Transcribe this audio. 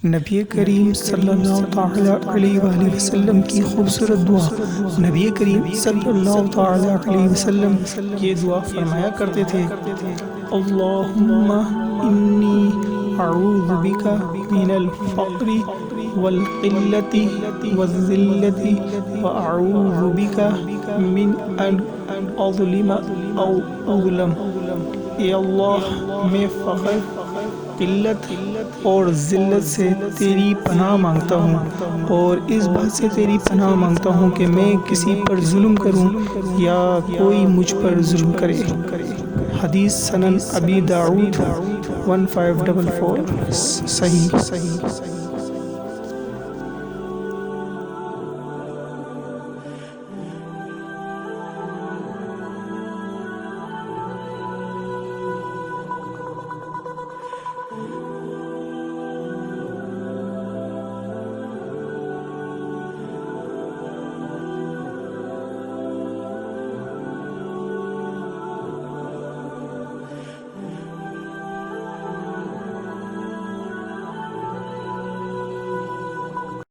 نبی کریم صلی اللہ تعالی علیہ وآلہ وسلم کی خوبصورت دعا۔ نبی کریم صلی اللہ تعالی علیہ وسلم یہ دعا فرمایا کرتے تھے، اللہم انی اعوذ بک من الفقر والقلت والذلت واعوذ بک من ان اظلم او اظلم۔ اے اللہ، میں فقر، قلت اور ذلت سے تیری پناہ مانگتا ہوں، اور اس بات سے تیری پناہ مانگتا ہوں کہ میں کسی پر ظلم کروں یا کوئی مجھ پر ظلم کرے۔ حدیث سنن ابی داؤد 1544 صحیح۔